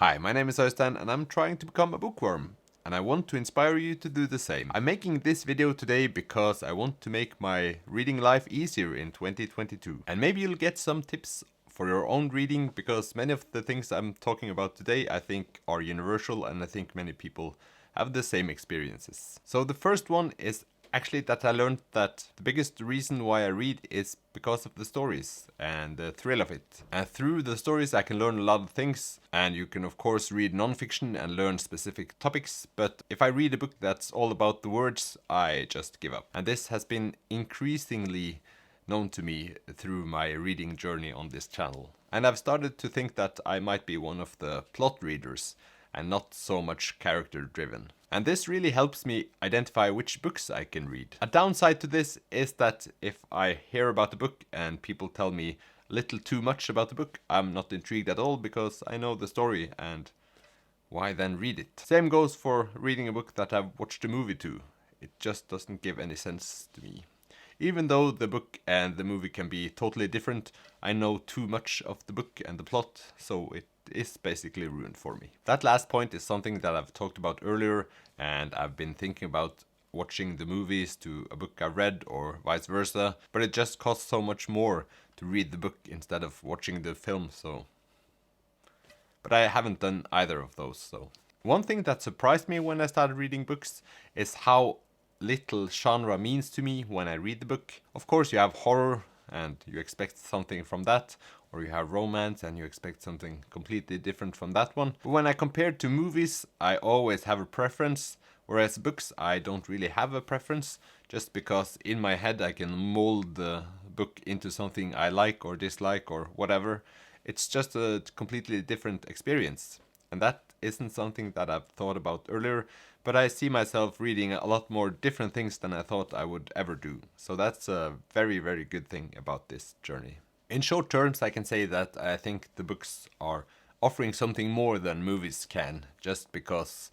Hi, my name is Øystein and I'm trying to become a bookworm. And I want to inspire you to do the same. I'm making this video today because I want to make my reading life easier in 2022. And maybe you'll get some tips for your own reading, because many of the things I'm talking about today I think are universal, and I think many people have the same experiences. So the first one is actually that I learned that the biggest reason why I read is because of the stories and the thrill of it. And through the stories I can learn a lot of things, and you can of course read non-fiction and learn specific topics, but if I read a book that's all about the words, I just give up. And this has been increasingly known to me through my reading journey on this channel. And I've started to think that I might be one of the plot readers and not so much character driven. And this really helps me identify which books I can read. A downside to this is that if I hear about a book and people tell me a little too much about the book, I'm not intrigued at all because I know the story, and why then read it? Same goes for reading a book that I've watched a movie to. It just doesn't give any sense to me. Even though the book and the movie can be totally different, I know too much of the book and the plot, so it is basically ruined for me. That last point is something that I've talked about earlier, and I've been thinking about watching the movies to a book I've read or vice versa, but it just costs so much more to read the book instead of watching the film, so... But I haven't done either of those, so... One thing that surprised me when I started reading books is how little genre means to me when I read the book. Of course you have horror and you expect something from that, or you have romance and you expect something completely different from that one. But when I compare it to movies, I always have a preference, whereas books I don't really have a preference, just because in my head I can mold the book into something I like or dislike or whatever. It's just a completely different experience. And that isn't something that I've thought about earlier, but I see myself reading a lot more different things than I thought I would ever do. So that's a very, very good thing about this journey. In short terms, I can say that I think the books are offering something more than movies can, just because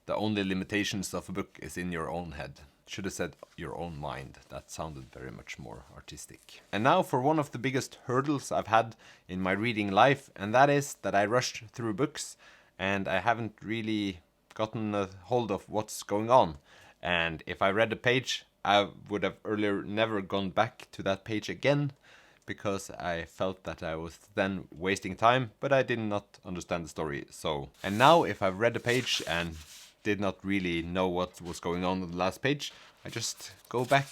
the only limitations of a book is in your own head. Should have said your own mind. That sounded very much more artistic. And now for one of the biggest hurdles I've had in my reading life, and that is that I rushed through books and I haven't really gotten a hold of what's going on. And if I read a page, I would have earlier never gone back to that page again, because I felt that I was then wasting time, but I did not understand the story. So, and now if I've read a page and did not really know what was going on the last page, I just go back.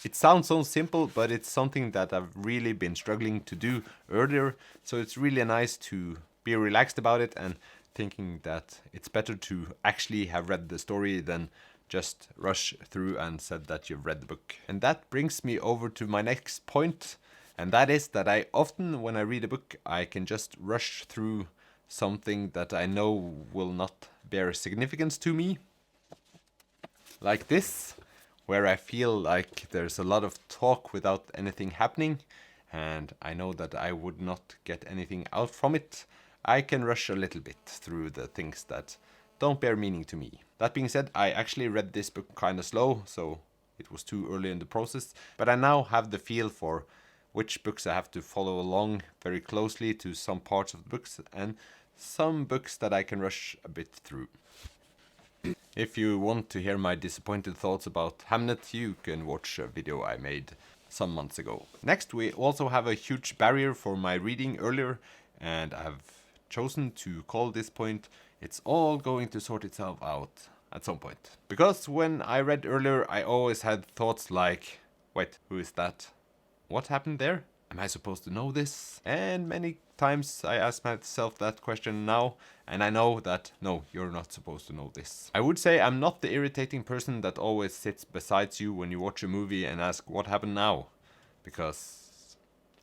It sounds so simple, but it's something that I've really been struggling to do earlier, so it's really nice to be relaxed about it and thinking that it's better to actually have read the story than just rush through and said that you've read the book. And that brings me over to my next point, and that is that I often, when I read a book, I can just rush through something that I know will not bear significance to me. Like this, where I feel like there's a lot of talk without anything happening, and I know that I would not get anything out from it. I can rush a little bit through the things that don't bear meaning to me. That being said, I actually read this book kind of slow, so it was too early in the process, but I now have the feel for which books I have to follow along very closely to some parts of the books, and some books that I can rush a bit through. If you want to hear my disappointed thoughts about Hamnet, you can watch a video I made some months ago. Next, we also have a huge barrier for my reading earlier, and I've chosen to call this point, "It's all going to sort itself out at some point." Because when I read earlier, I always had thoughts like, wait, who is that? What happened there? Am I supposed to know this? And many times I ask myself that question now, and I know that no, you're not supposed to know this. I would say I'm not the irritating person that always sits beside you when you watch a movie and ask what happened now, because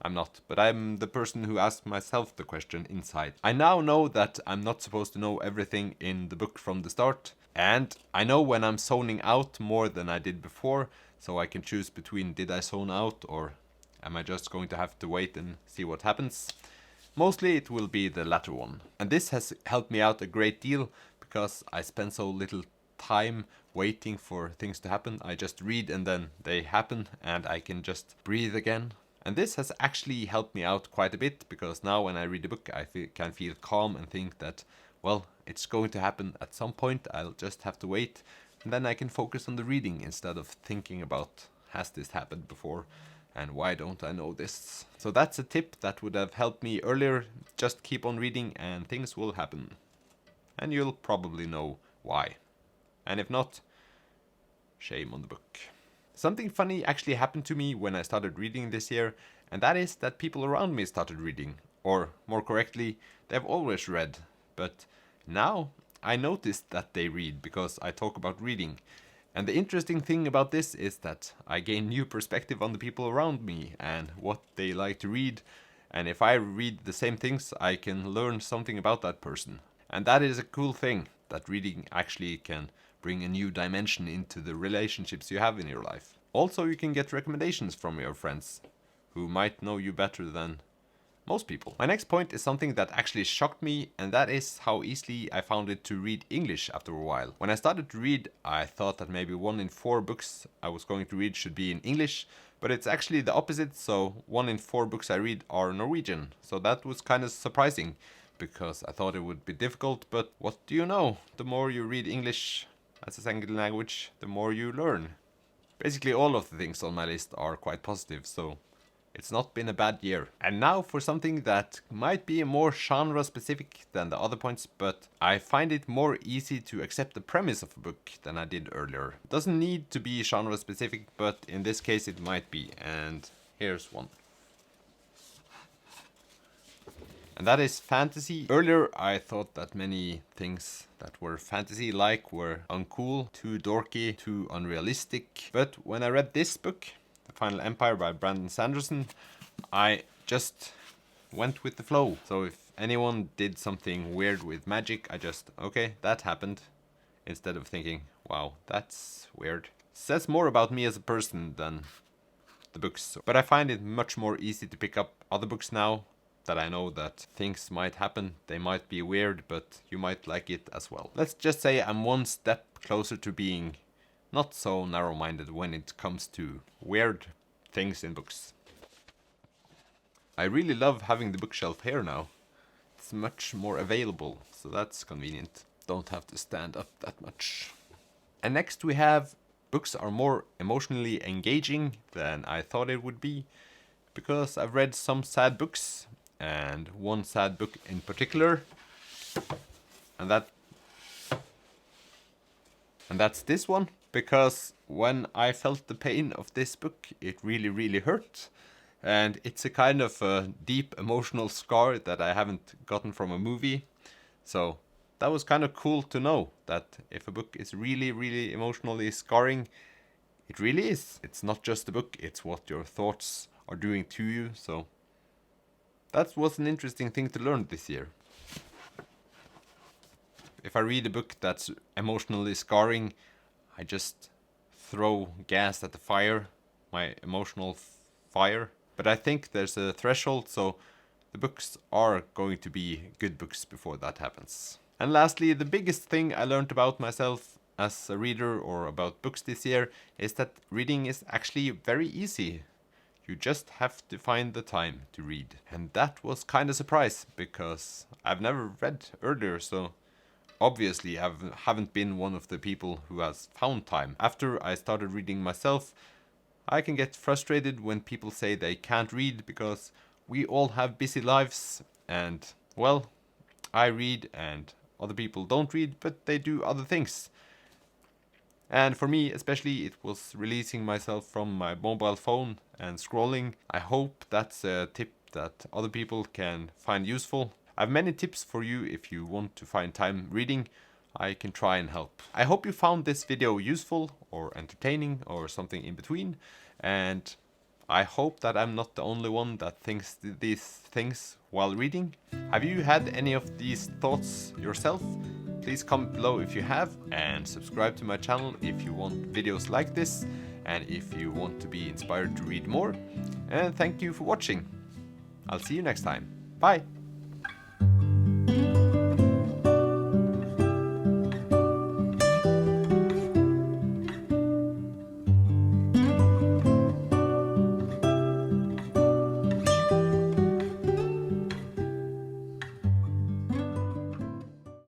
I'm not, but I'm the person who asks myself the question inside. I now know that I'm not supposed to know everything in the book from the start, and I know when I'm zoning out more than I did before, so I can choose between did I zone out or am I just going to have to wait and see what happens? Mostly it will be the latter one. And this has helped me out a great deal because I spend so little time waiting for things to happen. I just read and then they happen and I can just breathe again. And this has actually helped me out quite a bit, because now when I read a book I can feel calm and think that, well, it's going to happen at some point, I'll just have to wait, and then I can focus on the reading instead of thinking about, has this happened before and why don't I know this? So that's a tip that would have helped me earlier. Just keep on reading and things will happen. And you'll probably know why. And if not, shame on the book. Something funny actually happened to me when I started reading this year, and that is that people around me started reading. Or, more correctly, they've always read. But now I noticed that they read because I talk about reading. And the interesting thing about this is that I gain new perspective on the people around me and what they like to read. And if I read the same things, I can learn something about that person. And that is a cool thing, that reading actually can bring a new dimension into the relationships you have in your life. Also, you can get recommendations from your friends who might know you better than most people. My next point is something that actually shocked me, and that is how easily I found it to read English after a while. When I started to read, I thought that maybe 1 in 4 books I was going to read should be in English, but it's actually the opposite, so 1 in 4 books I read are Norwegian. So that was kind of surprising, because I thought it would be difficult, but what do you know? The more you read English as a second language, the more you learn. Basically all of the things on my list are quite positive, so it's not been a bad year. And now for something that might be more genre specific than the other points, but I find it more easy to accept the premise of a book than I did earlier. It doesn't need to be genre specific, but in this case it might be, and here's one. And that is fantasy. Earlier I thought that many things that were fantasy-like were uncool, too dorky, too unrealistic. But when I read this book, The Final Empire by Sanderson, I just went with the flow. So if anyone did something weird with magic, I just, okay, that happened, instead of thinking, wow, that's weird. Says more about me as a person than the books. But I find it much more easy to pick up other books now that I know that things might happen. They might be weird, but you might like it as well. Let's just say I'm one step closer to being not so narrow-minded when it comes to weird things in books. I really love having the bookshelf here now. It's much more available, so that's convenient. Don't have to stand up that much. And next we have books are more emotionally engaging than I thought it would be, because I've read some sad books, and one sad book in particular, and that's this one. Because when I felt the pain of this book, it really hurt. And it's a kind of a deep emotional scar that I haven't gotten from a movie. So that was kind of cool to know that if a book is really emotionally scarring, it really is. It's not just a book, it's what your thoughts are doing to you. So that was an interesting thing to learn this year. If I read a book that's emotionally scarring, I just throw gas at the fire, my emotional fire. But I think there's a threshold, so the books are going to be good books before that happens. And lastly, the biggest thing I learned about myself as a reader or about books this year is that reading is actually very easy. You just have to find the time to read. And that was kind of a surprise, because I've never read earlier, so obviously I haven't been one of the people who has found time. After I started reading myself, I can get frustrated when people say they can't read, because we all have busy lives, and, well, I read and other people don't read, but they do other things. And for me especially, it was releasing myself from my mobile phone and scrolling. I hope that's a tip that other people can find useful. I have many tips for you if you want to find time reading. I can try and help. I hope you found this video useful or entertaining or something in between, and I hope that I'm not the only one that thinks these things while reading. Have you had any of these thoughts yourself? Please comment below if you have, and subscribe to my channel if you want videos like this and if you want to be inspired to read more. And thank you for watching. I'll see you next time. Bye!